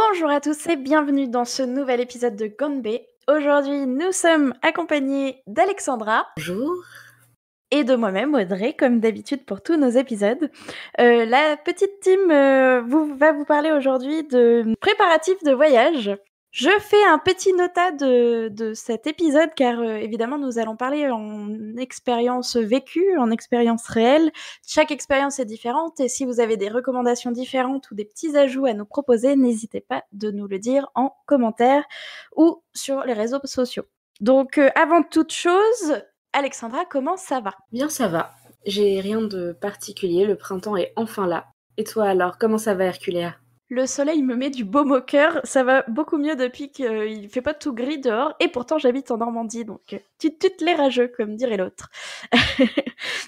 Bonjour à tous et bienvenue dans ce nouvel épisode de Gonbe. Aujourd'hui, nous sommes accompagnés d'Alexandra Bonjour. et de moi-même, Audrey, comme d'habitude pour tous nos épisodes. La petite team va vous parler aujourd'hui de préparatifs de voyage. Je fais un petit nota de cet épisode car évidemment nous allons parler en expérience vécue, en expérience réelle. Chaque expérience est différente et si vous avez des recommandations différentes ou des petits ajouts à nous proposer, n'hésitez pas de nous le dire en commentaire ou sur les réseaux sociaux. Donc avant toute chose, Alexandra, comment ça va? Bien, ça va. J'ai rien de particulier, le printemps est enfin là. Et toi alors, comment ça va, Herculea? Le soleil me met du baume au cœur, ça va beaucoup mieux depuis qu'il fait pas tout gris dehors, et pourtant j'habite en Normandie, donc tu les rageux, comme dirait l'autre.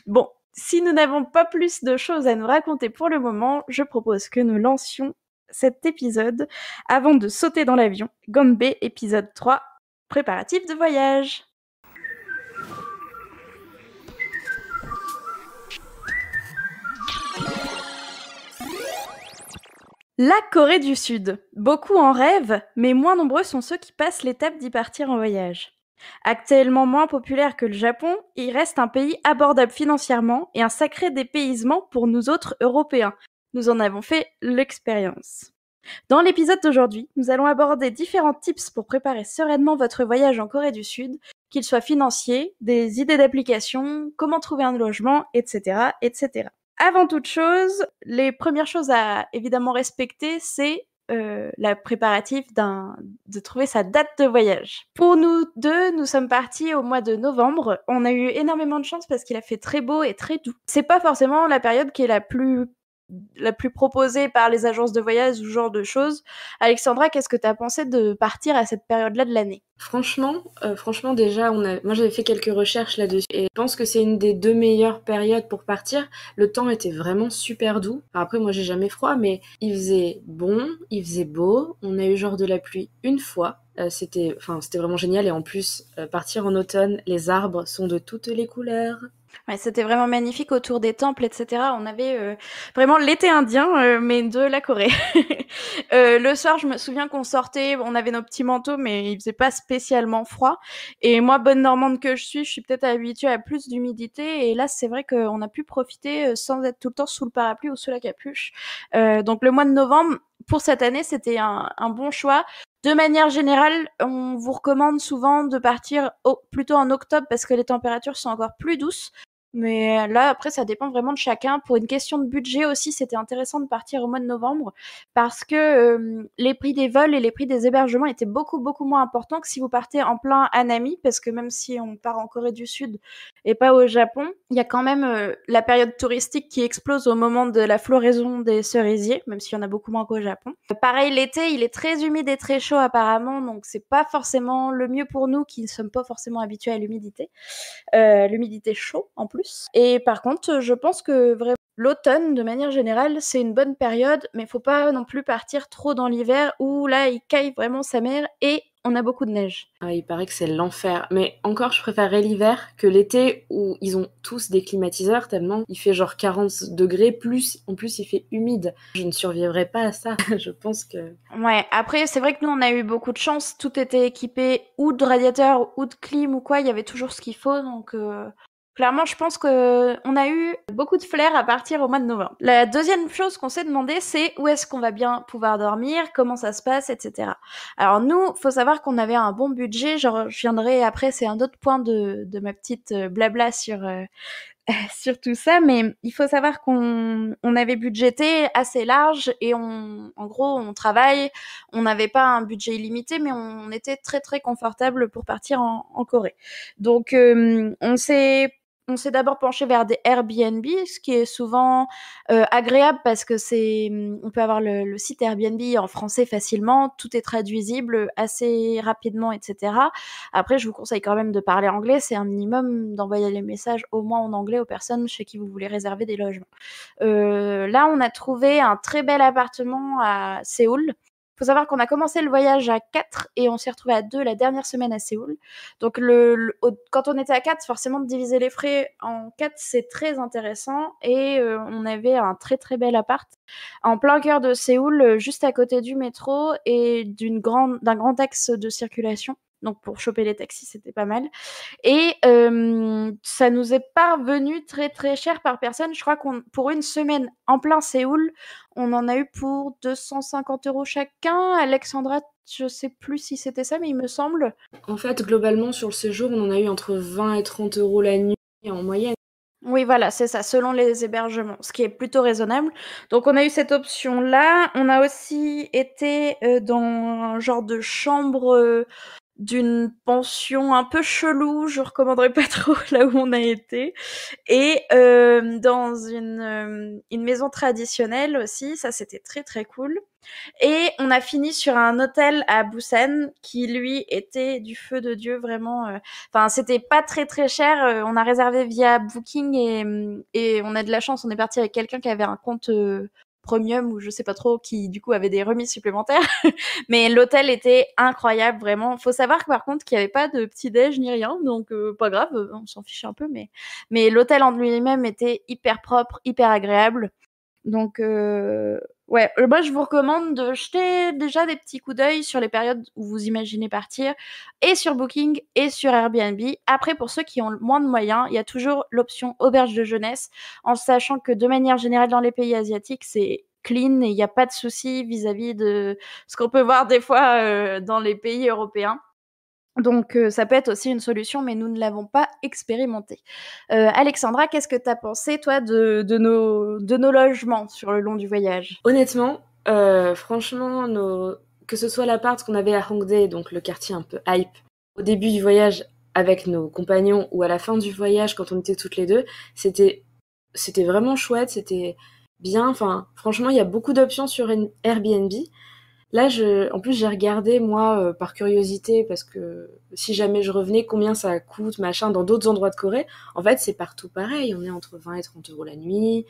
Bon, si nous n'avons pas plus de choses à nous raconter pour le moment, je propose que nous lancions cet épisode avant de sauter dans l'avion. Gonbe, épisode 3, préparatifs de voyage. La Corée du Sud. Beaucoup en rêvent, mais moins nombreux sont ceux qui passent l'étape d'y partir en voyage. Actuellement moins populaire que le Japon, il reste un pays abordable financièrement et un sacré dépaysement pour nous autres Européens. Nous en avons fait l'expérience. Dans l'épisode d'aujourd'hui, nous allons aborder différents tips pour préparer sereinement votre voyage en Corée du Sud, qu'il soit financier, des idées d'application, comment trouver un logement, etc., etc. Avant toute chose, les premières choses à évidemment respecter, c'est la préparatif de trouver sa date de voyage. Pour nous deux, nous sommes partis au mois de novembre. On a eu énormément de chance parce qu'il a fait très beau et très doux. C'est pas forcément la période qui est la plus proposée par les agences de voyage ou ce genre de choses. Alexandra, qu'est-ce que tu as pensé de partir à cette période-là de l'année? Franchement, déjà, moi j'avais fait quelques recherches là-dessus et je pense que c'est une des 2 meilleures périodes pour partir. Le temps était vraiment super doux. Enfin, après, moi j'ai jamais froid, mais il faisait bon, il faisait beau. On a eu genre de la pluie une fois. C'était vraiment génial et en plus, partir en automne, les arbres sont de toutes les couleurs. Ouais, c'était vraiment magnifique autour des temples, etc. On avait vraiment l'été indien, mais de la Corée. Le soir, je me souviens qu'on sortait, on avait nos petits manteaux, mais il faisait pas spécialement froid. Et moi, bonne Normande que je suis peut-être habituée à plus d'humidité. Et là, c'est vrai qu'on a pu profiter sans être tout le temps sous le parapluie ou sous la capuche. Donc le mois de novembre, pour cette année, c'était un bon choix. De manière générale, on vous recommande souvent de partir plutôt en octobre parce que les températures sont encore plus douces. Mais là, après, ça dépend vraiment de chacun. Pour une question de budget aussi, c'était intéressant de partir au mois de novembre parce que les prix des vols et les prix des hébergements étaient beaucoup, beaucoup moins importants que si vous partez en plein Hanami, parce que même si on part en Corée du Sud et pas au Japon, il y a quand même la période touristique qui explose au moment de la floraison des cerisiers, même s'il y en a beaucoup moins qu'au Japon. Pareil, l'été, il est très humide et très chaud apparemment, donc c'est pas forcément le mieux pour nous qui ne sommes pas forcément habitués à l'humidité chaud en plus. Et par contre, je pense que vraiment l'automne, de manière générale, c'est une bonne période, mais faut pas non plus partir trop dans l'hiver où là, il caille vraiment sa mère et on a beaucoup de neige. Ah, il paraît que c'est l'enfer. Mais encore, je préférerais l'hiver que l'été où ils ont tous des climatiseurs tellement il fait genre 40 degrés, plus en plus il fait humide. Je ne survivrai pas à ça. Je pense que... Ouais, après, c'est vrai que nous, on a eu beaucoup de chance. Tout était équipé ou de radiateur ou de clim ou quoi. Il y avait toujours ce qu'il faut. Donc, clairement, je pense que on a eu beaucoup de flair à partir au mois de novembre. La deuxième chose qu'on s'est demandé, c'est où est-ce qu'on va bien pouvoir dormir, comment ça se passe, etc. Alors, nous, faut savoir qu'on avait un bon budget. Genre, je viendrai après, c'est un autre point de ma petite blabla sur tout ça, mais il faut savoir qu'on avait budgété assez large et en gros, on travaille, on n'avait pas un budget illimité, mais on était très très confortable pour partir en Corée. Donc, on s'est d'abord penché vers des Airbnb, ce qui est souvent agréable parce que on peut avoir le site Airbnb en français facilement, tout est traduisible assez rapidement, etc. Après, je vous conseille quand même de parler anglais, c'est un minimum d'envoyer les messages au moins en anglais aux personnes chez qui vous voulez réserver des logements. Là, on a trouvé un très bel appartement à Séoul. Faut savoir qu'on a commencé le voyage à 4 et on s'est retrouvé à 2 la dernière semaine à Séoul. Donc quand on était à 4, forcément de diviser les frais en 4, c'est très intéressant et on avait un très très bel appart en plein cœur de Séoul, juste à côté du métro et d'un grand axe de circulation. Donc pour choper les taxis, c'était pas mal. Et ça nous est pas revenu très très cher par personne. Je crois qu'on pour une semaine en plein Séoul, on en a eu pour 250 € chacun. Alexandra, je sais plus si c'était ça, mais il me semble. En fait, globalement, sur le séjour, on en a eu entre 20 et 30 € la nuit en moyenne. Oui, voilà, c'est ça, selon les hébergements, ce qui est plutôt raisonnable. Donc on a eu cette option-là. On a aussi été dans un genre de chambre d'une pension un peu chelou, je recommanderais pas trop là où on a été, et dans une maison traditionnelle aussi, ça c'était très très cool. Et on a fini sur un hôtel à Busan qui lui était du feu de Dieu vraiment. Enfin, c'était pas très très cher. On a réservé via Booking et on a de la chance. On est parti avec quelqu'un qui avait un compte premium ou je sais pas trop qui du coup avait des remises supplémentaires. Mais l'hôtel était incroyable vraiment. Faut savoir que par contre qu'il y avait pas de petit déj ni rien, donc pas grave, on s'en fichait un peu. Mais l'hôtel en lui-même était hyper propre, hyper agréable. Donc, ouais, moi je vous recommande de jeter déjà des petits coups d'œil sur les périodes où vous imaginez partir, et sur Booking et sur Airbnb. Après, pour ceux qui ont moins de moyens, il y a toujours l'option auberge de jeunesse, en sachant que de manière générale dans les pays asiatiques, c'est clean et il n'y a pas de souci vis-à-vis de ce qu'on peut voir des fois dans les pays européens. Donc ça peut être aussi une solution, mais nous ne l'avons pas expérimenté. Alexandra, qu'est-ce que tu as pensé, toi, de nos logements sur le long du voyage? Honnêtement, franchement, que ce soit l'appart qu'on avait à Hongdae, donc le quartier un peu hype, au début du voyage avec nos compagnons ou à la fin du voyage quand on était toutes les deux, c'était vraiment chouette, c'était bien. Enfin, franchement, il y a beaucoup d'options sur Airbnb. Là, en plus, j'ai regardé, moi, par curiosité, parce que si jamais je revenais, combien ça coûte, machin, dans d'autres endroits de Corée. En fait, c'est partout pareil. On est entre 20 et 30 € la nuit.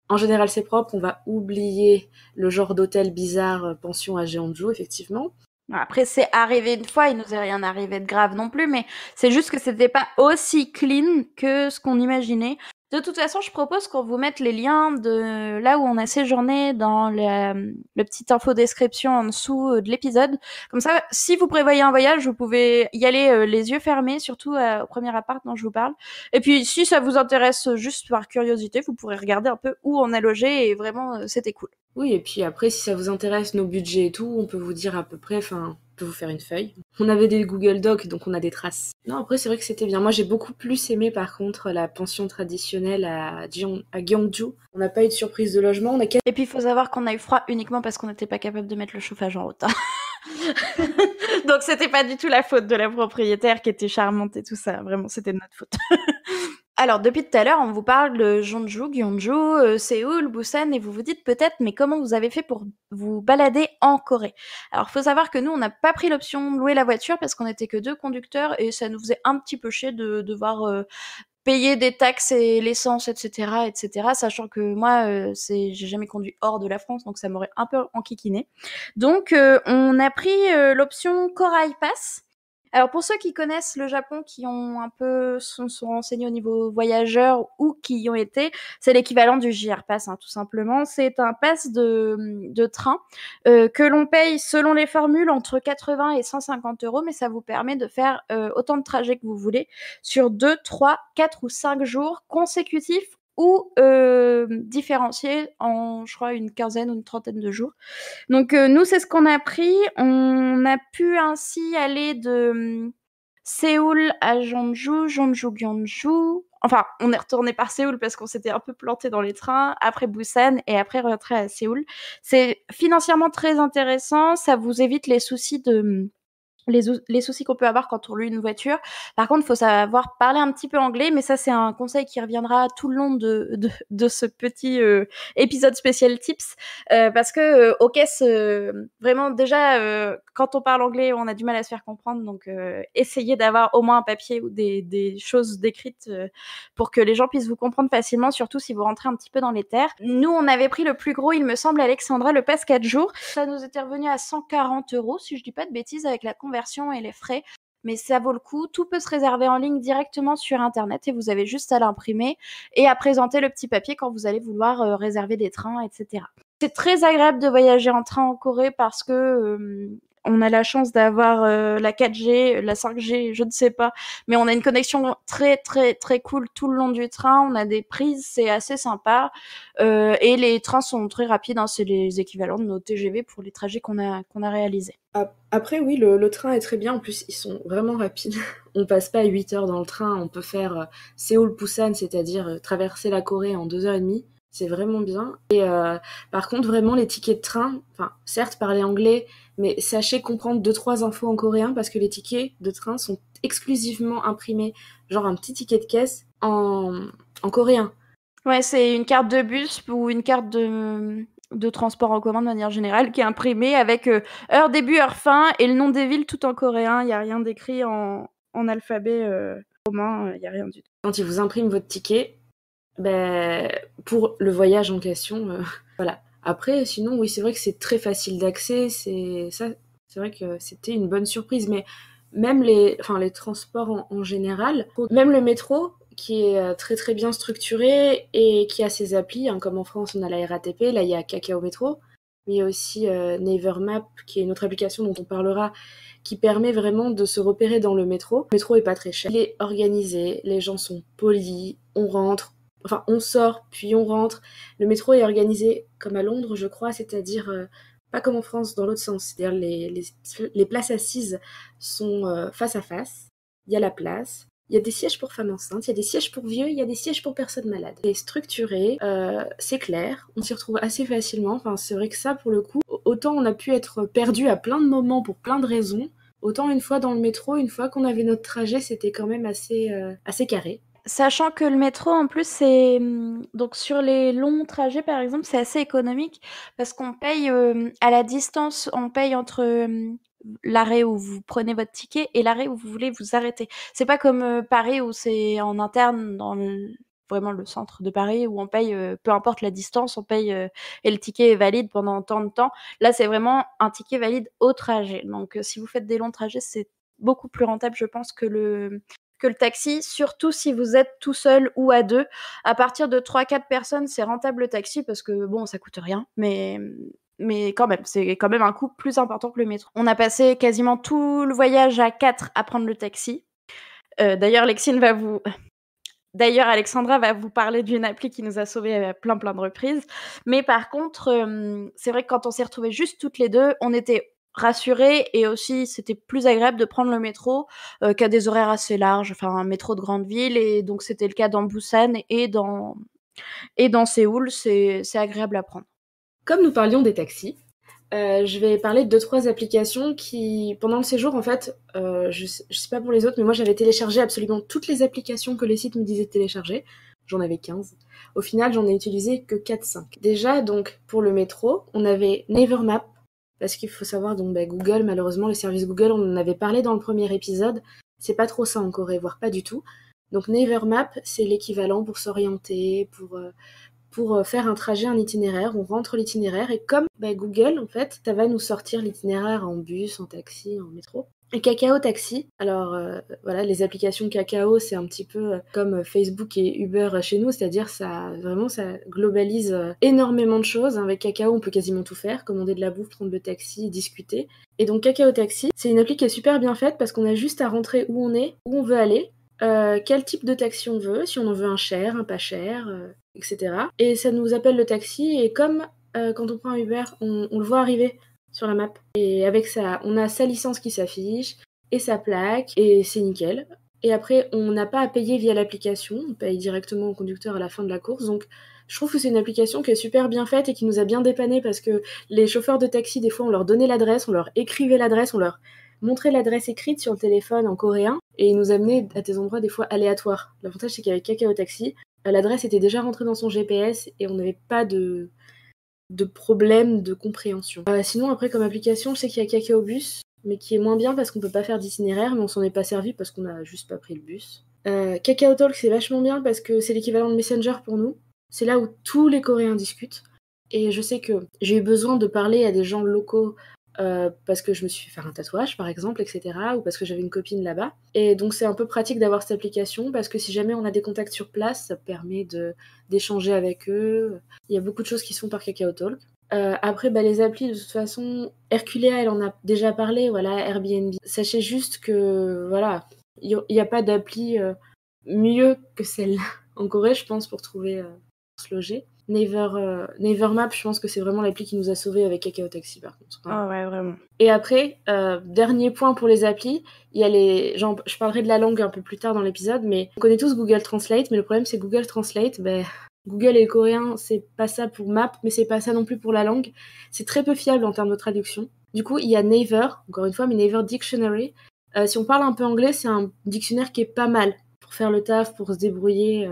En général, c'est propre. On va oublier le genre d'hôtel bizarre, pension à Jeonju, effectivement. Après, c'est arrivé une fois, il nous est rien arrivé de grave non plus, mais c'est juste que c'était pas aussi clean que ce qu'on imaginait. De toute façon, je propose qu'on vous mette les liens de là où on a séjourné dans le petit info description en dessous de l'épisode. Comme ça, si vous prévoyez un voyage, vous pouvez y aller les yeux fermés, surtout au premier appart dont je vous parle. Et puis, si ça vous intéresse juste par curiosité, vous pourrez regarder un peu où on a logé et vraiment, c'était cool. Oui, et puis après, si ça vous intéresse, nos budgets et tout, on peut vous dire à peu près, enfin, on peut vous faire une feuille. On avait des Google Docs, donc on a des traces. Non, après, c'est vrai que c'était bien. Moi, j'ai beaucoup plus aimé, par contre, la pension traditionnelle à Gyeongju. On n'a pas eu de surprise de logement. Et puis, il faut savoir qu'on a eu froid uniquement parce qu'on n'était pas capable de mettre le chauffage en haute. Donc, c'était pas du tout la faute de la propriétaire qui était charmante et tout ça. Vraiment, c'était de notre faute. Alors, depuis tout à l'heure, on vous parle de Jeonju, Gyeongju, Séoul, Busan, et vous vous dites peut-être, mais comment vous avez fait pour vous balader en Corée? Alors, faut savoir que nous, on n'a pas pris l'option de louer la voiture parce qu'on n'était que 2 conducteurs et ça nous faisait un petit peu chier de devoir payer des taxes et l'essence, etc., etc., sachant que moi, j'ai jamais conduit hors de la France, donc ça m'aurait un peu enquiquiné. Donc, on a pris l'option Corail Pass. Alors pour ceux qui connaissent le Japon, qui ont un peu sont renseignés au niveau voyageurs ou qui y ont été, c'est l'équivalent du JR Pass, hein, tout simplement. C'est un pass de train que l'on paye selon les formules entre 80 et 150 €, mais ça vous permet de faire autant de trajets que vous voulez sur 2, 3, 4 ou 5 jours consécutifs ou différenciés en, je crois, une quinzaine ou une trentaine de jours. Donc nous, c'est ce qu'on a pris. On a pu ainsi aller de Séoul à Jeonju, Jeonju, Gyeongju. Enfin, on est retourné par Séoul parce qu'on s'était un peu planté dans les trains, après Busan et après rentrer à Séoul. C'est financièrement très intéressant, ça vous évite les soucis les soucis qu'on peut avoir quand on loue une voiture. Par contre, il faut savoir parler un petit peu anglais, mais ça, c'est un conseil qui reviendra tout le long de ce petit épisode spécial tips, parce que aux caisses, vraiment, déjà, quand on parle anglais, on a du mal à se faire comprendre, donc essayez d'avoir au moins un papier ou des choses décrites pour que les gens puissent vous comprendre facilement, surtout si vous rentrez un petit peu dans les terres. Nous, on avait pris le plus gros, il me semble, Alexandra, le pass 4 jours. Ça nous était revenu à 140 €, si je dis pas de bêtises, avec la conversion et les frais. Mais ça vaut le coup. Tout peut se réserver en ligne directement sur Internet et vous avez juste à l'imprimer et à présenter le petit papier quand vous allez vouloir réserver des trains, etc. C'est très agréable de voyager en train en Corée parce que on a la chance d'avoir la 4G, la 5G, je ne sais pas, mais on a une connexion très très très cool tout le long du train. On a des prises, c'est assez sympa, et les trains sont très rapides, hein, c'est les équivalents de nos TGV pour les trajets qu'on a réalisés. Après, oui, le train est très bien. En plus, ils sont vraiment rapides. On passe pas 8 heures dans le train. On peut faire Séoul-Busan, c'est-à-dire traverser la Corée en 2 heures et demie. C'est vraiment bien. Et par contre, vraiment, les tickets de train, enfin, certes, parlez anglais, mais sachez comprendre 2-3 infos en coréen parce que les tickets de train sont exclusivement imprimés, genre un petit ticket de caisse en coréen. Ouais, c'est une carte de bus ou une carte de transport en commun de manière générale qui est imprimée avec heure début, heure fin et le nom des villes tout en coréen. Il n'y a rien d'écrit en alphabet romain, il n'y a rien du tout. Quand ils vous impriment votre ticket, ben, pour le voyage en question, voilà. Après, sinon, oui, c'est vrai que c'est très facile d'accès. C'est vrai que c'était une bonne surprise. Mais même les transports en général, même le métro, qui est très très bien structuré et qui a ses applis, hein, comme en France, on a la RATP, là il y a Kakao Métro, mais il y a aussi Naver Map, qui est une autre application dont on parlera, qui permet vraiment de se repérer dans le métro. Le métro est pas très cher. Il est organisé, les gens sont polis, on rentre, enfin on sort, puis on rentre. Le métro est organisé comme à Londres, je crois, c'est-à-dire pas comme en France, dans l'autre sens. C'est-à-dire les places assises sont face à face, il y a la place. Il y a des sièges pour femmes enceintes, il y a des sièges pour vieux, il y a des sièges pour personnes malades. C'est structuré, c'est clair, on s'y retrouve assez facilement. Enfin, c'est vrai que ça, pour le coup, autant on a pu être perdu à plein de moments pour plein de raisons, autant une fois dans le métro, une fois qu'on avait notre trajet, c'était quand même assez carré. Sachant que le métro, en plus, c'est donc sur les longs trajets, par exemple, c'est assez économique parce qu'on paye à la distance, on paye entre l'arrêt où vous prenez votre ticket et l'arrêt où vous voulez vous arrêter. C'est pas comme Paris où c'est en interne dans vraiment le centre de Paris où on paye, peu importe la distance, on paye et le ticket est valide pendant tant de temps. Là, c'est vraiment un ticket valide au trajet. Donc, si vous faites des longs trajets, c'est beaucoup plus rentable, je pense, que le taxi, surtout si vous êtes tout seul ou à deux. À partir de 3-4 personnes, c'est rentable le taxi parce que bon, ça coûte rien, mais quand même, c'est quand même un coût plus important que le métro. On a passé quasiment tout le voyage à 4 à prendre le taxi. D'ailleurs, D'ailleurs, Alexandra va vous parler d'une appli qui nous a sauvés à plein de reprises. Mais par contre, c'est vrai que quand on s'est retrouvés juste toutes les deux, on était rassurés et aussi c'était plus agréable de prendre le métro qui a des horaires assez larges, enfin un métro de grande ville et donc c'était le cas dans Busan et dans Séoul, c'est agréable à prendre. Comme nous parlions des taxis, je vais parler de 2-3 applications qui, pendant le séjour, en fait, je sais pas pour les autres, mais moi j'avais téléchargé absolument toutes les applications que les sites me disaient de télécharger. J'en avais 15. Au final, j'en ai utilisé que 4-5. Déjà, donc, pour le métro, on avait Naver Map, parce qu'il faut savoir, donc, Google, malheureusement, le service Google, on en avait parlé dans le premier épisode, c'est pas trop ça en Corée, voire pas du tout. Donc, Naver Map, c'est l'équivalent pour s'orienter, pour faire un trajet, un itinéraire. On rentre l'itinéraire et comme Google, en fait, ça va nous sortir l'itinéraire en bus, en taxi, en métro. Et Kakao Taxi, alors voilà, les applications Kakao, c'est un petit peu comme Facebook et Uber chez nous, c'est-à-dire ça globalise énormément de choses. Avec Kakao, on peut quasiment tout faire, commander de la bouffe, prendre le taxi, discuter. Et donc Kakao Taxi, c'est une appli qui est super bien faite parce qu'on a juste à rentrer où on est, où on veut aller, quel type de taxi on veut, si on en veut un cher, un pas cher, etc. Et ça nous appelle le taxi, et comme quand on prend un Uber, on le voit arriver sur la map. Et avec ça, on a sa licence qui s'affiche, et sa plaque, et c'est nickel. Et après, on n'a pas à payer via l'application, on paye directement au conducteur à la fin de la course, donc je trouve que c'est une application qui est super bien faite et qui nous a bien dépanné parce que les chauffeurs de taxi, des fois, on leur donnait l'adresse, on leur écrivait l'adresse, on leur montrait l'adresse écrite sur le téléphone en coréen et il nous amenait à des endroits des fois aléatoires. L'avantage, c'est qu'avec Kakao Taxi, l'adresse était déjà rentrée dans son GPS et on n'avait pas de problème de compréhension. Sinon, après, comme application, je sais qu'il y a Kakao Bus, mais qui est moins bien parce qu'on peut pas faire d'itinéraire, mais on s'en est pas servi parce qu'on a juste pas pris le bus. Kakao Talk, c'est vachement bien parce que c'est l'équivalent de Messenger pour nous. C'est là où tous les Coréens discutent. Et je sais que j'ai eu besoin de parler à des gens locaux parce que je me suis fait faire un tatouage, par exemple, etc. Ou parce que j'avais une copine là-bas. Et donc, c'est un peu pratique d'avoir cette application parce que si jamais on a des contacts sur place, ça permet d'échanger avec eux. Il y a beaucoup de choses qui se font par Kakao Talk. Après, les applis, de toute façon, Herculea, elle en a déjà parlé, voilà, Airbnb. Sachez juste que, voilà, il n'y a pas d'appli mieux que celle-là en Corée, je pense, pour trouver, pour se loger. Naver Map, je pense que c'est vraiment l'appli qui nous a sauvés avec Kakao Taxi, par contre. Oh ouais, vraiment. Et après, dernier point pour les applis, il y a je parlerai de la langue un peu plus tard dans l'épisode, mais on connaît tous Google Translate, mais le problème c'est Google Translate, Google et le coréen, c'est pas ça pour Map, mais c'est pas ça non plus pour la langue. C'est très peu fiable en termes de traduction. Du coup, il y a Naver, encore une fois, mais Naver Dictionary. Si on parle un peu anglais, c'est un dictionnaire qui est pas mal pour faire le taf, pour se débrouiller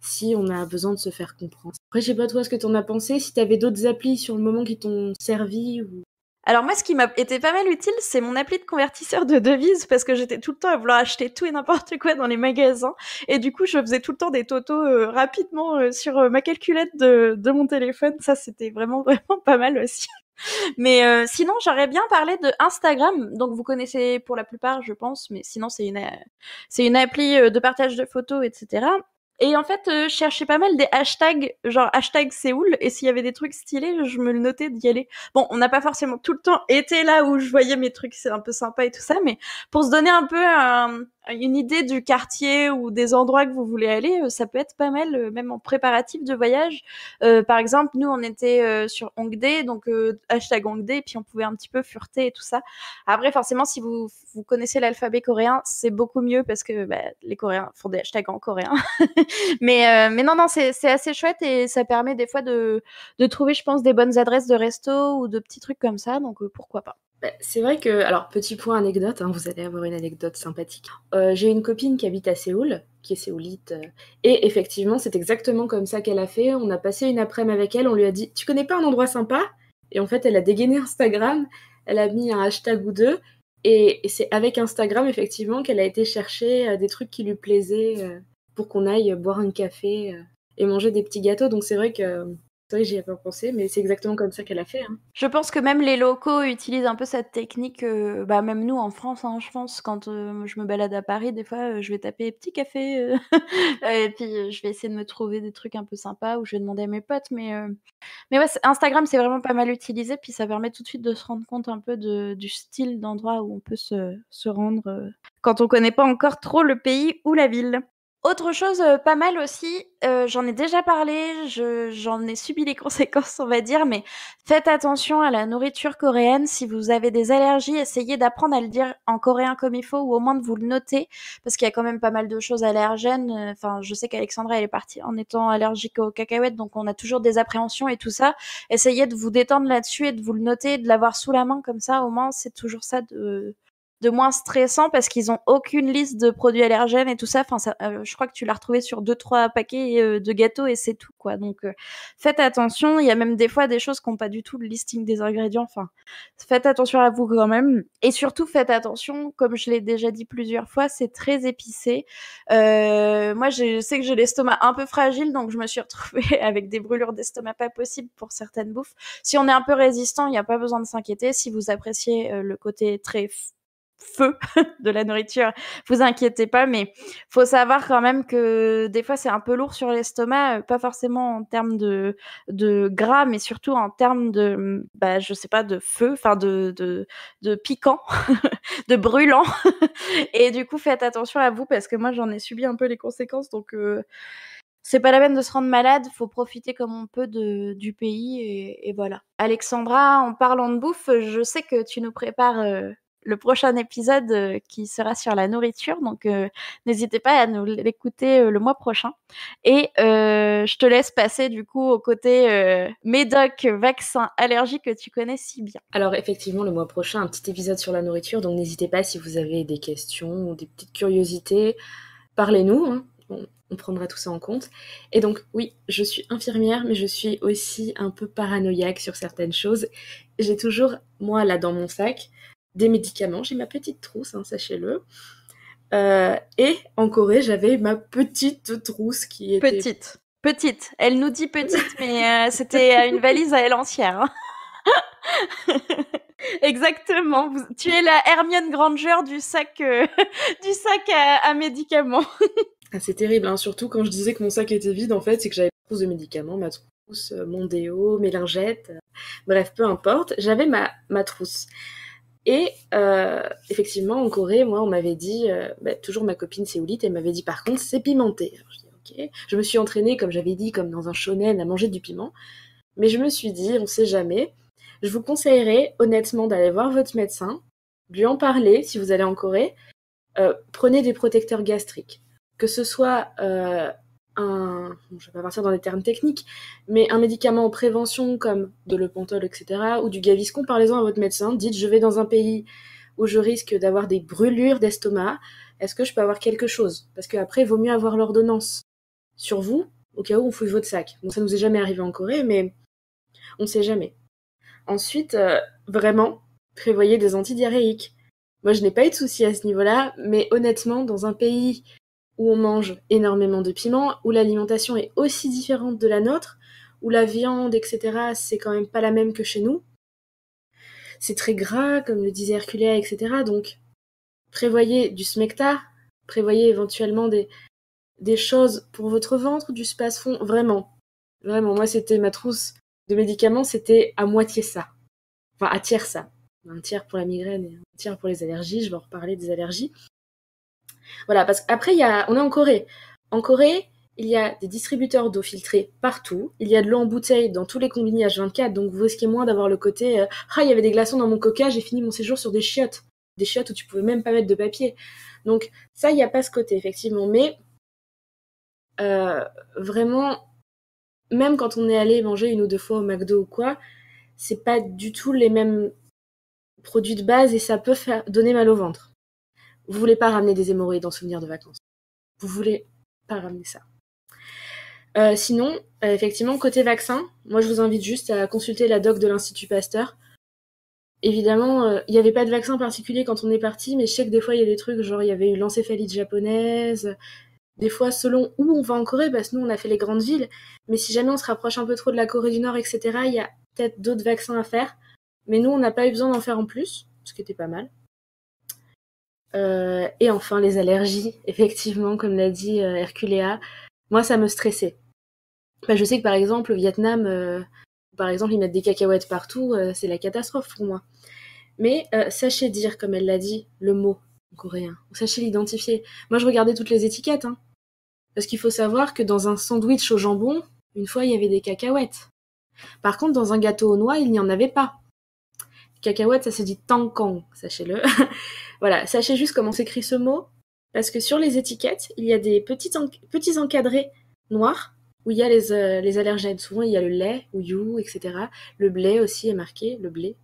si on a besoin de se faire comprendre. Après, je sais pas toi ce que t'en as pensé, si t'avais d'autres applis sur le moment qui t'ont servi ou... Alors moi, ce qui m'a été pas mal utile, c'est mon appli de convertisseur de devises parce que j'étais tout le temps à vouloir acheter tout et n'importe quoi dans les magasins et du coup, je faisais tout le temps des totos rapidement sur ma calculette de mon téléphone. Ça, c'était vraiment vraiment pas mal aussi. Mais sinon, j'aurais bien parlé de Instagram. Donc vous connaissez pour la plupart, je pense, mais sinon c'est une appli de partage de photos, etc. Et en fait, je cherchais pas mal des hashtags, genre hashtag Séoul, et s'il y avait des trucs stylés, je me le notais d'y aller. Bon, on n'a pas forcément tout le temps été là où je voyais mes trucs, c'est un peu sympa et tout ça, mais pour se donner un peu une idée du quartier ou des endroits que vous voulez aller, ça peut être pas mal, même en préparatif de voyage. Par exemple, nous, on était sur Hongdae, donc hashtag Hongdae, puis on pouvait un petit peu fureter et tout ça. Après, forcément, si vous connaissez l'alphabet coréen, c'est beaucoup mieux parce que les Coréens font des hashtags en coréen. Mais non, c'est assez chouette et ça permet des fois de trouver, je pense, des bonnes adresses de resto ou de petits trucs comme ça, donc pourquoi pas. C'est vrai que, alors petit point anecdote, vous allez avoir une anecdote sympathique. J'ai une copine qui habite à Séoul, qui est séoulite, et effectivement c'est exactement comme ça qu'elle a fait. On a passé une après-midi avec elle, on lui a dit tu connais pas un endroit sympa? Et en fait elle a dégainé Instagram, elle a mis un hashtag ou deux, et c'est avec Instagram effectivement qu'elle a été chercher des trucs qui lui plaisaient pour qu'on aille boire un café et manger des petits gâteaux. Donc c'est vrai que j'y ai pas pensé, mais c'est exactement comme ça qu'elle a fait. Je pense que même les locaux utilisent un peu cette technique, même nous en France, je pense, quand je me balade à Paris, des fois, je vais taper petit café, et puis je vais essayer de me trouver des trucs un peu sympas ou je vais demander à mes potes. Mais ouais, Instagram, c'est vraiment pas mal utilisé, puis ça permet tout de suite de se rendre compte un peu du style d'endroit où on peut se rendre quand on connaît pas encore trop le pays ou la ville. Autre chose pas mal aussi, j'en ai déjà parlé, j'en ai subi les conséquences, on va dire, mais faites attention à la nourriture coréenne. Si vous avez des allergies, essayez d'apprendre à le dire en coréen comme il faut ou au moins de vous le noter parce qu'il y a quand même pas mal de choses allergènes. Enfin, je sais qu'Alexandra, elle est partie en étant allergique aux cacahuètes, donc on a toujours des appréhensions et tout ça. Essayez de vous détendre là-dessus et de vous le noter, de l'avoir sous la main comme ça, au moins c'est toujours ça de moins stressant parce qu'ils ont aucune liste de produits allergènes et tout ça. Enfin, je crois que tu l'as retrouvé sur 2-3 paquets de gâteaux et c'est tout, quoi. Donc, faites attention. Il y a même des fois des choses qui n'ont pas du tout le listing des ingrédients. Enfin, faites attention à vous quand même. Et surtout, faites attention, comme je l'ai déjà dit plusieurs fois, c'est très épicé. Moi, je sais que j'ai l'estomac un peu fragile, donc je me suis retrouvée avec des brûlures d'estomac pas possibles pour certaines bouffes. Si on est un peu résistant, il n'y a pas besoin de s'inquiéter. Si vous appréciez le côté très feu de la nourriture, vous inquiétez pas, mais faut savoir quand même que des fois c'est un peu lourd sur l'estomac, pas forcément en termes de gras, mais surtout en termes de je sais pas, de feu, enfin de piquant, de brûlant. Et du coup faites attention à vous parce que moi j'en ai subi un peu les conséquences, donc c'est pas la peine de se rendre malade, faut profiter comme on peut du pays et voilà. Alexandra, en parlant de bouffe, je sais que tu nous prépares le prochain épisode qui sera sur la nourriture. Donc, n'hésitez pas à nous l'écouter le mois prochain. Et je te laisse passer du coup au côté médoc, vaccin, allergie que tu connais si bien. Alors effectivement, le mois prochain, un petit épisode sur la nourriture, donc n'hésitez pas si vous avez des questions ou des petites curiosités, parlez-nous, hein. On prendra tout ça en compte. Et donc oui, je suis infirmière, mais je suis aussi un peu paranoïaque sur certaines choses. J'ai toujours, moi là dans mon sac, des médicaments, j'ai ma petite trousse, hein, sachez-le. Et en Corée, j'avais ma petite trousse qui était... Petite. Elle nous dit petite, mais c'était une valise à elle entière. Hein. Exactement. Tu es la Hermione Granger du sac, du sac à médicaments. Ah, c'est terrible, hein. Surtout quand je disais que mon sac était vide, en fait, c'est que j'avais ma trousse de médicaments, ma trousse, mon déo, mes lingettes, bref, peu importe, j'avais ma trousse. Et effectivement, en Corée, moi, on m'avait dit, toujours ma copine Séoulite, elle m'avait dit par contre, c'est pimenté. Alors, je dis ok. Je me suis entraînée, comme j'avais dit, comme dans un shonen, à manger du piment. Mais je me suis dit, on sait jamais. Je vous conseillerais honnêtement d'aller voir votre médecin, lui en parler si vous allez en Corée. Prenez des protecteurs gastriques. Que ce soit je vais pas partir dans des termes techniques, mais un médicament en prévention comme de l'Eupantol, etc., ou du Gaviscon, parlez-en à votre médecin. Dites, je vais dans un pays où je risque d'avoir des brûlures d'estomac. Est-ce que je peux avoir quelque chose? Parce qu'après, il vaut mieux avoir l'ordonnance sur vous, au cas où on fouille votre sac. Bon, ça nous est jamais arrivé en Corée, mais on sait jamais. Ensuite, vraiment, prévoyez des antidiarrhéiques. Moi, je n'ai pas eu de soucis à ce niveau-là, mais honnêtement, dans un pays où on mange énormément de piment, où l'alimentation est aussi différente de la nôtre, où la viande, etc., c'est quand même pas la même que chez nous. C'est très gras, comme le disait Herculea, etc. Donc, prévoyez du smecta, prévoyez éventuellement des choses pour votre ventre, du Spasfon, vraiment. Vraiment, moi, c'était ma trousse de médicaments, c'était à moitié ça. Enfin, à tiers ça. Un tiers pour la migraine et un tiers pour les allergies. Je vais en reparler des allergies. Voilà, parce qu'après, on est en Corée. En Corée, il y a des distributeurs d'eau filtrée partout. Il y a de l'eau en bouteille dans tous les combini H24, donc vous risquez moins d'avoir le côté il y avait des glaçons dans mon coca, j'ai fini mon séjour sur des chiottes. Des chiottes où tu pouvais même pas mettre de papier. Donc ça, il n'y a pas ce côté, effectivement. Mais vraiment, même quand on est allé manger une ou deux fois au McDo ou quoi, c'est pas du tout les mêmes produits de base et ça peut donner mal au ventre. Vous voulez pas ramener des hémorroïdes en souvenir de vacances. Vous voulez pas ramener ça. Sinon, effectivement, côté vaccin, moi je vous invite juste à consulter la doc de l'Institut Pasteur. Évidemment, il n'y avait pas de vaccin particulier quand on est parti, mais je sais que des fois il y a des trucs, genre il y avait eu l'encéphalite japonaise, des fois selon où on va en Corée, parce que nous on a fait les grandes villes, mais si jamais on se rapproche un peu trop de la Corée du Nord, etc., il y a peut-être d'autres vaccins à faire, mais nous on n'a pas eu besoin d'en faire en plus, ce qui était pas mal. Et enfin les allergies, effectivement, comme l'a dit Herculea, moi ça me stressait. Je sais que par exemple au Vietnam, par exemple ils mettent des cacahuètes partout, c'est la catastrophe pour moi. Mais sachez dire, comme elle l'a dit, le mot en coréen. Sachez l'identifier. Moi je regardais toutes les étiquettes, hein. Parce qu'il faut savoir que dans un sandwich au jambon, une fois il y avait des cacahuètes. Par contre dans un gâteau aux noix, il n'y en avait pas. Cacahuète, ça se dit tangkang, sachez-le. Voilà, sachez juste comment s'écrit ce mot, parce que sur les étiquettes, il y a des petits encadrés noirs, où il y a les allergènes. Souvent, il y a le lait, ou you, etc. Le blé aussi est marqué, le blé.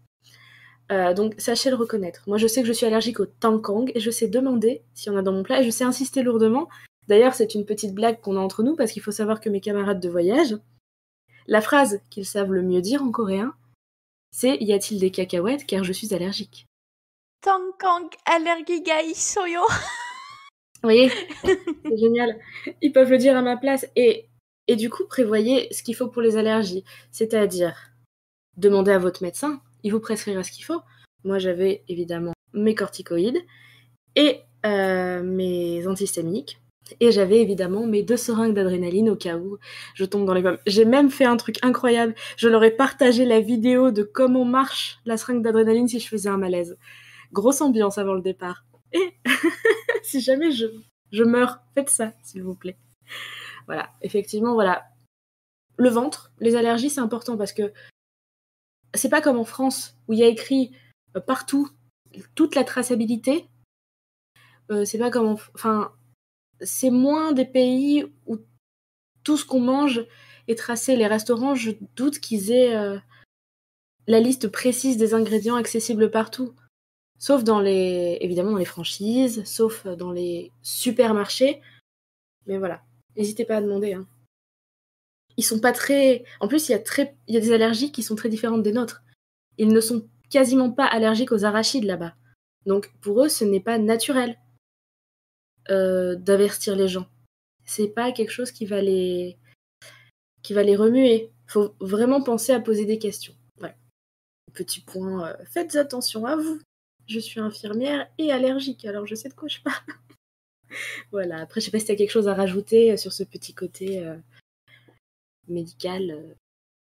Donc, sachez le reconnaître. Moi, je sais que je suis allergique au tangkang, et je sais demander s'il y en a dans mon plat, et je sais insister lourdement. D'ailleurs, c'est une petite blague qu'on a entre nous, parce qu'il faut savoir que mes camarades de voyage, la phrase qu'ils savent le mieux dire en coréen, c'est « Y a-t-il des cacahuètes car je suis allergique ?» Tangkang allergiga isoyo. Vous voyez, c'est génial. Ils peuvent le dire à ma place. Et du coup, prévoyez ce qu'il faut pour les allergies. C'est-à-dire, demandez à votre médecin, il vous prescrira ce qu'il faut. Moi, j'avais évidemment mes corticoïdes et mes antihistaminiques. Et j'avais évidemment mes 2 seringues d'adrénaline au cas où je tombe dans les pommes. J'ai même fait un truc incroyable. Je leur ai partagé la vidéo de comment marche la seringue d'adrénaline si je faisais un malaise. Grosse ambiance avant le départ. Et si jamais je meurs, faites ça, s'il vous plaît. Voilà, effectivement, voilà. Le ventre, les allergies, c'est important parce que c'est pas comme en France où il y a écrit partout toute la traçabilité, c'est pas comment... Enfin, c'est moins des pays où tout ce qu'on mange est tracé. Les restaurants, je doute qu'ils aient la liste précise des ingrédients accessibles partout. Sauf évidemment dans les franchises, sauf dans les supermarchés. Mais voilà, n'hésitez pas à demander. Hein. Ils sont pas très... En plus, il y a des allergies qui sont très différentes des nôtres. Ils ne sont quasiment pas allergiques aux arachides là-bas. Donc pour eux, ce n'est pas naturel d'avertir les gens. C'est pas quelque chose qui va les remuer. Faut vraiment penser à poser des questions. Voilà. Petit point, faites attention à vous. Je suis infirmière et allergique, alors je sais de quoi je parle. Voilà, après je sais pas si t'as quelque chose à rajouter sur ce petit côté médical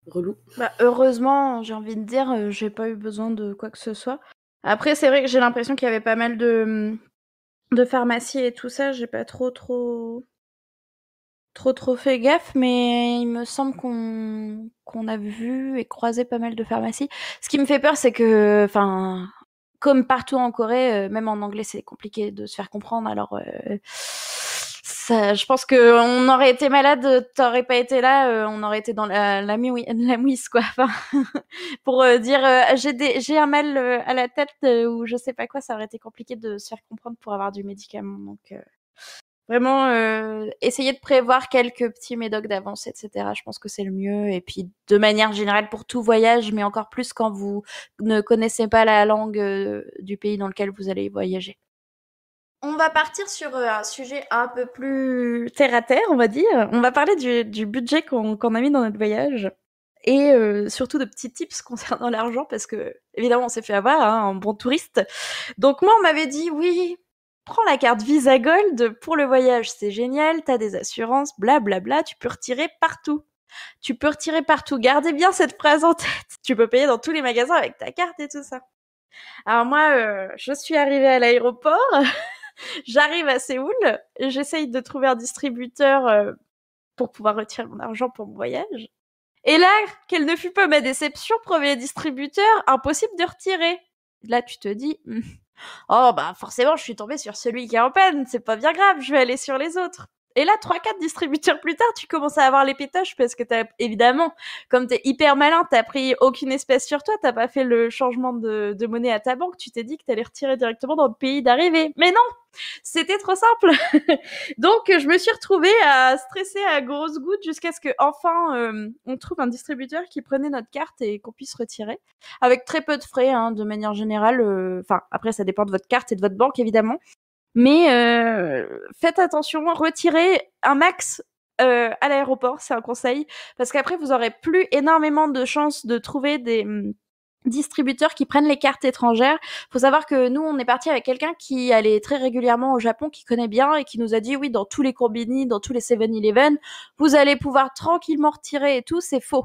relou. Bah, heureusement, j'ai envie de dire, j'ai pas eu besoin de quoi que ce soit. Après, c'est vrai que j'ai l'impression qu'il y avait pas mal de pharmacies et tout ça, j'ai pas trop fait gaffe, mais il me semble qu'on a vu et croisé pas mal de pharmacies. Ce qui me fait peur, c'est que, enfin, comme partout en Corée, même en anglais, c'est compliqué de se faire comprendre. Alors, ça, je pense que on aurait été malade, t'aurais pas été là, on aurait été dans la mouise, quoi. Enfin, pour dire j'ai un mal à la tête ou je sais pas quoi, ça aurait été compliqué de se faire comprendre pour avoir du médicament. Donc vraiment, essayer de prévoir quelques petits médocs d'avance, etc. Je pense que c'est le mieux. Et puis, de manière générale, pour tout voyage, mais encore plus quand vous ne connaissez pas la langue du pays dans lequel vous allez voyager. On va partir sur un sujet un peu plus terre à terre, on va dire. On va parler du budget qu'on a mis dans notre voyage. Et surtout de petits tips concernant l'argent, parce que, évidemment, on s'est fait avoir, hein, en bon touriste. Donc moi, on m'avait dit, oui, prends la carte Visa Gold pour le voyage, c'est génial, t'as des assurances, blablabla, tu peux retirer partout. Tu peux retirer partout. Gardez bien cette phrase en tête. Tu peux payer dans tous les magasins avec ta carte et tout ça. Alors moi, je suis arrivée à l'aéroport, j'arrive à Séoul, j'essaye de trouver un distributeur pour pouvoir retirer mon argent pour mon voyage. Et là, quelle ne fut pas ma déception, premier distributeur, impossible de retirer. Là, tu te dis, oh bah forcément, je suis tombée sur celui qui est en panne, c'est pas bien grave, je vais aller sur les autres. Et là, 3-4 distributeurs plus tard, tu commences à avoir les pétoches parce que t'as, évidemment, comme t'es hyper malin, t'as pris aucune espèce sur toi, t'as pas fait le changement de monnaie à ta banque, tu t'es dit que t'allais retirer directement dans le pays d'arrivée. Mais non! C'était trop simple. Donc, je me suis retrouvée à stresser à grosses gouttes jusqu'à ce que enfin on trouve un distributeur qui prenait notre carte et qu'on puisse retirer. Avec très peu de frais, hein, de manière générale. Enfin, après, ça dépend de votre carte et de votre banque, évidemment. Mais faites attention, retirez un max à l'aéroport, c'est un conseil. Parce qu'après, vous aurez plus énormément de chances de trouver des distributeurs qui prennent les cartes étrangères. Faut savoir que nous, on est parti avec quelqu'un qui allait très régulièrement au Japon, qui connaît bien et qui nous a dit oui, dans tous les combini, dans tous les 7-Eleven, vous allez pouvoir tranquillement retirer et tout. C'est faux.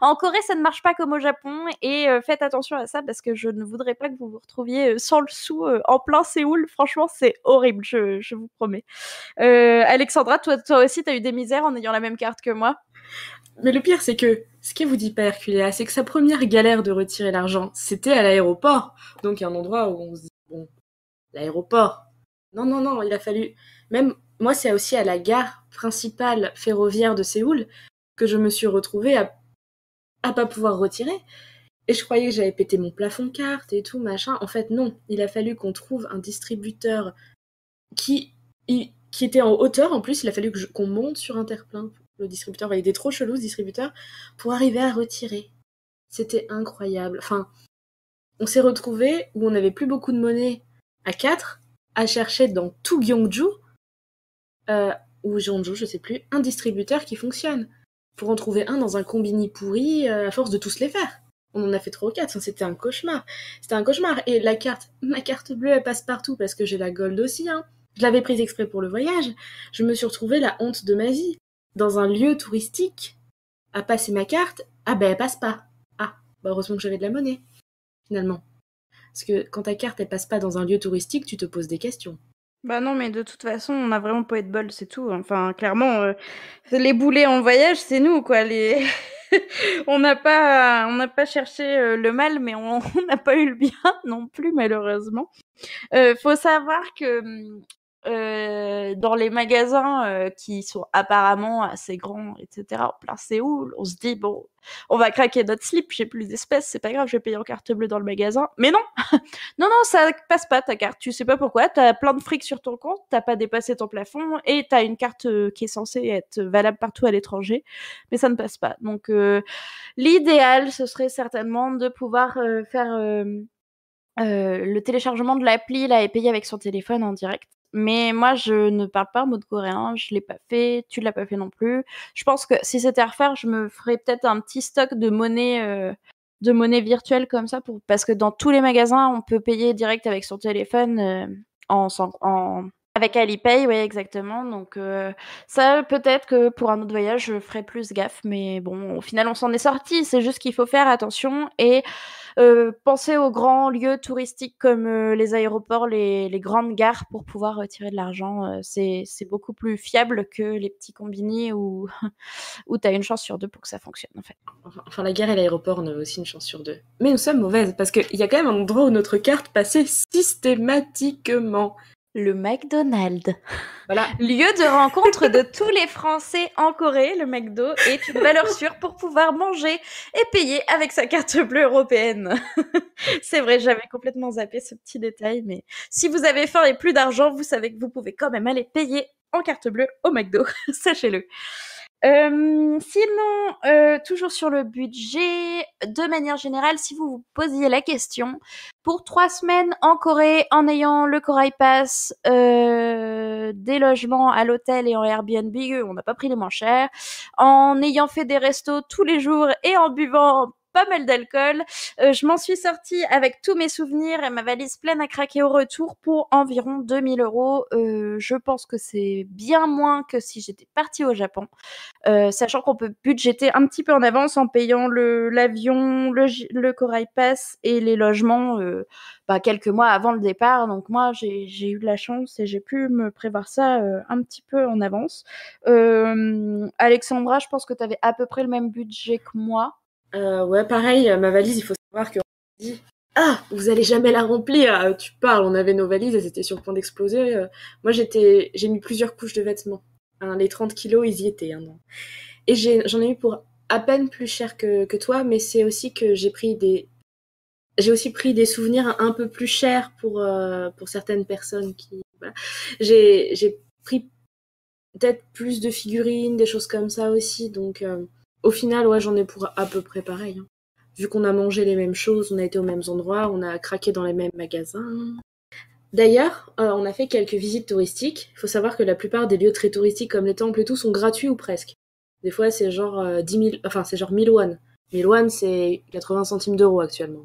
En Corée, ça ne marche pas comme au Japon et faites attention à ça parce que je ne voudrais pas que vous vous retrouviez sans le sou en plein Séoul. Franchement, c'est horrible, je vous promets. Alexandra, toi aussi, t'as eu des misères en ayant la même carte que moi? Mais le pire, c'est que ce qui vous dit pas Herculea, c'est que sa première galère de retirer l'argent, c'était à l'aéroport. Donc, il y a un endroit où on se dit, bon, l'aéroport. Non, il a fallu... Même, moi, c'est aussi à la gare principale ferroviaire de Séoul que je me suis retrouvée à pas pouvoir retirer. Et je croyais que j'avais pété mon plafond carte et tout, machin. En fait, non. Il a fallu qu'on trouve un distributeur qui était en hauteur. En plus, il a fallu qu'on monte sur un terre-plein. Le distributeur, il était trop chelou, ce distributeur, pour arriver à retirer. C'était incroyable. Enfin, on s'est retrouvés où on n'avait plus beaucoup de monnaie à 4, à chercher dans tout Gyeongju, ou Jeonju, je sais plus, un distributeur qui fonctionne. Pour en trouver un dans un combini pourri, à force de tous les faire. On en a fait 3 ou 4, c'était un cauchemar. C'était un cauchemar. Et ma carte bleue, elle passe partout parce que j'ai la gold aussi, hein. Je l'avais prise exprès pour le voyage. Je me suis retrouvée la honte de ma vie. Dans un lieu touristique, à passer ma carte, ah ben elle passe pas. Ah, bah heureusement que j'avais de la monnaie, finalement. Parce que quand ta carte elle passe pas dans un lieu touristique, tu te poses des questions. Bah non, mais de toute façon, on a vraiment pas eu de bol, c'est tout. Enfin, clairement, les boulets en voyage, c'est nous, quoi. On n'a pas cherché le mal, mais on n'a pas eu le bien non plus, malheureusement. Faut savoir que dans les magasins qui sont apparemment assez grands, etc., en plein Séoul, on se dit, bon, on va craquer notre slip, j'ai plus d'espèces, c'est pas grave, je vais payer en carte bleue dans le magasin. Mais non, non, non, ça passe pas ta carte, tu sais pas pourquoi, t'as plein de fric sur ton compte, t'as pas dépassé ton plafond, et t'as une carte qui est censée être valable partout à l'étranger, mais ça ne passe pas. Donc l'idéal, ce serait certainement de pouvoir faire le téléchargement de l'appli là et payer avec son téléphone en direct. Mais moi, je ne parle pas en mode coréen, je l'ai pas fait, tu l'as pas fait non plus. Je pense que si c'était à refaire, je me ferais peut-être un petit stock de monnaie virtuelle comme ça parce que dans tous les magasins, on peut payer direct avec son téléphone avec Alipay, oui, exactement. Donc ça, peut-être que pour un autre voyage, je ferai plus gaffe. Mais bon, au final, on s'en est sorti. C'est juste qu'il faut faire attention et penser aux grands lieux touristiques comme les aéroports, les grandes gares pour pouvoir retirer de l'argent. C'est beaucoup plus fiable que les petits combini où, où tu as une chance sur deux pour que ça fonctionne, en fait. Enfin, la gare et l'aéroport, on avait aussi une chance sur deux. Mais nous sommes mauvaises, parce qu'il y a quand même un endroit où notre carte passait systématiquement. Le McDonald's. Voilà. Lieu de rencontre de tous les Français en Corée, le McDo est une valeur sûre pour pouvoir manger et payer avec sa carte bleue européenne. C'est vrai, j'avais complètement zappé ce petit détail, mais si vous avez faim et plus d'argent, vous savez que vous pouvez quand même aller payer en carte bleue au McDo, sachez-le. Sinon, toujours sur le budget, de manière générale, si vous vous posiez la question, pour 3 semaines en Corée, en ayant le Korai Pass, des logements à l'hôtel et en Airbnb, on n'a pas pris les moins chers, en ayant fait des restos tous les jours et en buvant pas mal d'alcool, je m'en suis sortie avec tous mes souvenirs et ma valise pleine à craquer au retour pour environ 2000 €. Je pense que c'est bien moins que si j'étais partie au Japon. Sachant qu'on peut budgéter un petit peu en avance en payant l'avion, le Corail Pass et les logements quelques mois avant le départ. Donc moi, j'ai eu de la chance et j'ai pu me prévoir ça un petit peu en avance. Alexandra, je pense que tu avais à peu près le même budget que moi. Ouais, pareil, ma valise, il faut savoir qu'on dit ah, vous allez jamais la remplir. Tu parles, on avait nos valises, elles étaient sur le point d'exploser. Moi, j'ai mis plusieurs couches de vêtements. Hein, les 30 kilos, ils y étaient. Hein, non. Et j'en ai eu pour à peine plus cher que toi, mais c'est aussi que j'ai aussi pris des souvenirs un peu plus chers pour certaines personnes qui, voilà. J'ai pris peut-être plus de figurines, des choses comme ça aussi. Donc, au final, ouais, j'en ai pour à peu près pareil. Hein. Vu qu'on a mangé les mêmes choses, on a été aux mêmes endroits, on a craqué dans les mêmes magasins. D'ailleurs, on a fait quelques visites touristiques. Il faut savoir que la plupart des lieux très touristiques comme les temples et tout sont gratuits ou presque. Des fois, c'est genre 10 000, enfin c'est genre 1000 won. 1000 won, c'est 80 centimes d'euros actuellement.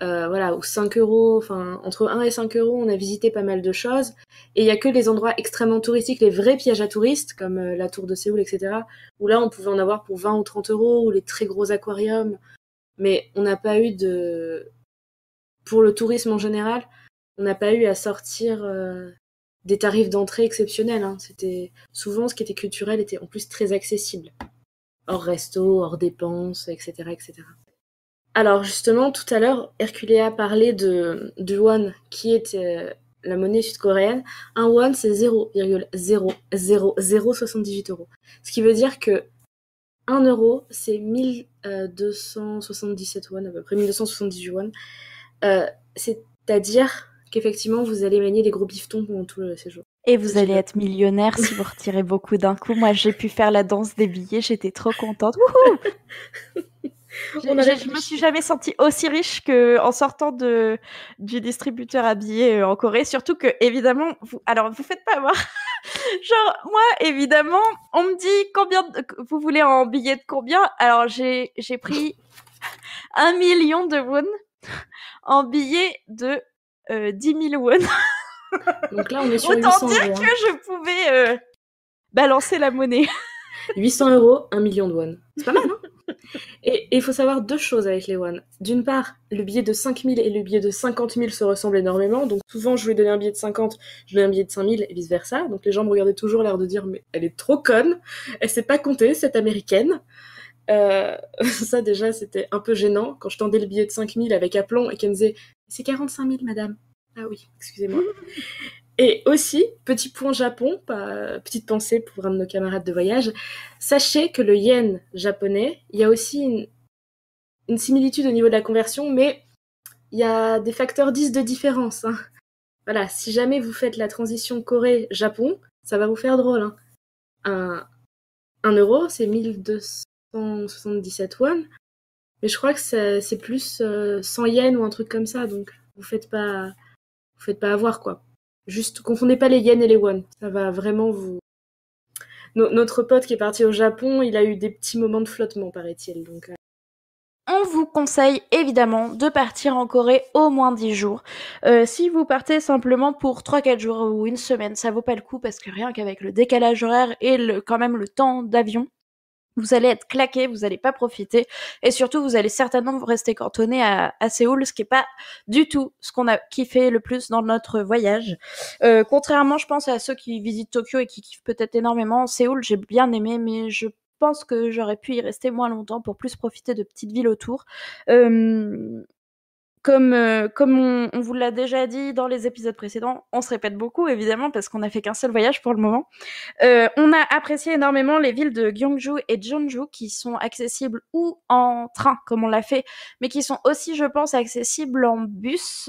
Voilà, ou 5 €, enfin entre 1 et 5 €, on a visité pas mal de choses. Et il y a que les endroits extrêmement touristiques, les vrais pièges à touristes, comme la tour de Séoul, etc., où là on pouvait en avoir pour 20 ou 30 €, ou les très gros aquariums. Mais on n'a pas eu pour le tourisme en général, on n'a pas eu à sortir des tarifs d'entrée exceptionnels. Hein. C'était souvent ce qui était culturel était en plus très accessible. Hors resto, hors dépenses, etc., etc. Alors justement, tout à l'heure, Herculea parlait du won, qui est la monnaie sud-coréenne. Un won, c'est 0,00078 €. Ce qui veut dire que 1 euro, c'est 1277 won, à peu près 1278 won. C'est-à-dire qu'effectivement, vous allez manier des gros bifetons pendant tout le séjour. Et vous allez être millionnaire si vous retirez beaucoup d'un coup. Moi, j'ai pu faire la danse des billets, j'étais trop contente. Wouhou! Je me suis jamais sentie aussi riche qu'en sortant du distributeur à billets en Corée. Surtout que, évidemment, vous faites pas voir. Genre, moi, évidemment, on me dit vous voulez en billets de combien? Alors, j'ai pris 1 million de won en billets de 10 000 won. Donc là, on est sur Autant 800 dire €. Que je pouvais balancer la monnaie. 800 €, 1 million de won. C'est pas mal, hein? Et il faut savoir deux choses avec les won. D'une part, le billet de 5 000 et le billet de 50 000 se ressemblent énormément. Donc souvent, je lui donnais un billet de 50, je lui donnais un billet de 5 000 et vice-versa. Donc les gens me regardaient toujours l'air de dire « Mais elle est trop conne, elle sait pas compter, cette américaine ». Ça déjà c'était un peu gênant quand je tendais le billet de 5 000 avec aplomb et qu'elle me disait c'est 45 000 madame. Ah oui, excusez-moi. Et aussi, petit point Japon, petite pensée pour un de nos camarades de voyage, sachez que le yen japonais, il y a aussi une similitude au niveau de la conversion, mais il y a des facteurs 10 de différence. Hein. Voilà, si jamais vous faites la transition Corée-Japon, ça va vous faire drôle. Hein. Un euro, c'est 1277 won, mais je crois que c'est plus 100 yens ou un truc comme ça, donc vous faites pas avoir, quoi. Juste, confondez pas les yens et les won. Ça va vraiment vous... Notre pote qui est parti au Japon, il a eu des petits moments de flottement, paraît-il. Donc, On vous conseille évidemment de partir en Corée au moins 10 jours. Si vous partez simplement pour 3-4 jours ou une semaine, ça vaut pas le coup parce que rien qu'avec le décalage horaire et quand même le temps d'avion, vous allez être claqué, vous allez pas profiter et surtout vous allez certainement vous rester cantonné à Séoul, ce qui est pas du tout ce qu'on a kiffé le plus dans notre voyage. Contrairement, je pense, à ceux qui visitent Tokyo et qui kiffent peut-être énormément, Séoul, j'ai bien aimé, mais je pense que j'aurais pu y rester moins longtemps pour plus profiter de petites villes autour. Euh, comme on vous l'a déjà dit dans les épisodes précédents, on se répète beaucoup évidemment parce qu'on n'a fait qu'un seul voyage pour le moment. On a apprécié énormément les villes de Gyeongju et Jeonju qui sont accessibles ou en train comme on l'a fait, mais qui sont aussi, je pense, accessibles en bus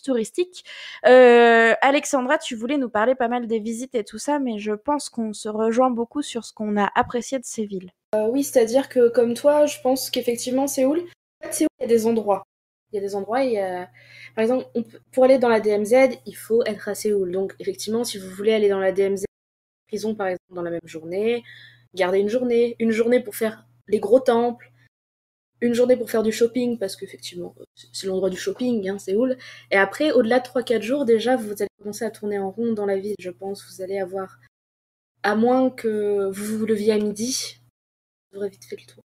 touristique. Alexandra, tu voulais nous parler pas mal des visites et tout ça, mais je pense qu'on se rejoint beaucoup sur ce qu'on a apprécié de ces villes. oui, c'est-à-dire que comme toi, je pense qu'effectivement, Séoul, en fait, Séoul, il y a des endroits. Il y a des endroits, par exemple, pour aller dans la DMZ, il faut être à Séoul. Donc, effectivement, si vous voulez aller dans la DMZ, prison, par exemple, dans la même journée, garder une journée pour faire les gros temples, une journée pour faire du shopping, parce qu'effectivement, c'est l'endroit du shopping, hein, Séoul. Et après, au-delà de 3-4 jours, déjà, vous allez commencer à tourner en rond dans la ville, je pense. Vous allez avoir, à moins que vous vous leviez à midi, vous aurez vite fait le tour,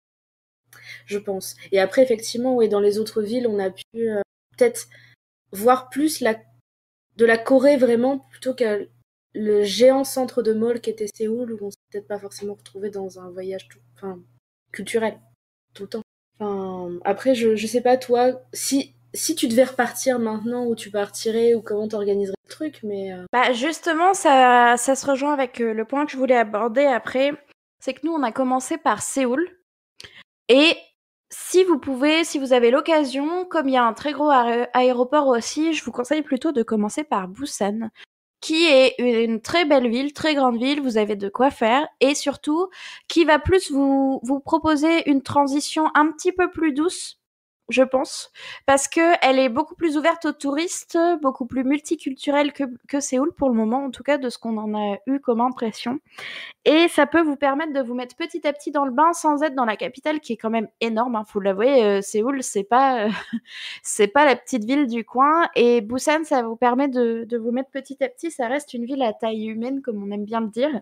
je pense. Et après, effectivement, oui, dans les autres villes, on a pu peut-être voir plus de la Corée vraiment, plutôt qu'à le géant centre de mall qui était Séoul, où on s'est peut-être pas forcément retrouvé dans un voyage culturel tout le temps. Enfin, après, je sais pas, toi, si tu devais repartir maintenant, où tu partirais, ou comment t'organiserais le truc, mais... Bah justement, ça se rejoint avec le point que je voulais aborder après. C'est que nous, on a commencé par Séoul. Et si vous pouvez, si vous avez l'occasion, comme il y a un très gros aéroport aussi, je vous conseille plutôt de commencer par Busan, qui est une très belle ville, très grande ville, vous avez de quoi faire, et surtout, qui va plus vous proposer une transition un petit peu plus douce, je pense, parce que elle est beaucoup plus ouverte aux touristes, beaucoup plus multiculturelle que Séoul pour le moment, en tout cas de ce qu'on en a eu comme impression. Et ça peut vous permettre de vous mettre petit à petit dans le bain sans être dans la capitale qui est quand même énorme, hein, faut l'avouer. Séoul, c'est pas, c'est pas la petite ville du coin. Et Busan, ça vous permet de vous mettre petit à petit. Ça reste une ville à taille humaine, comme on aime bien le dire.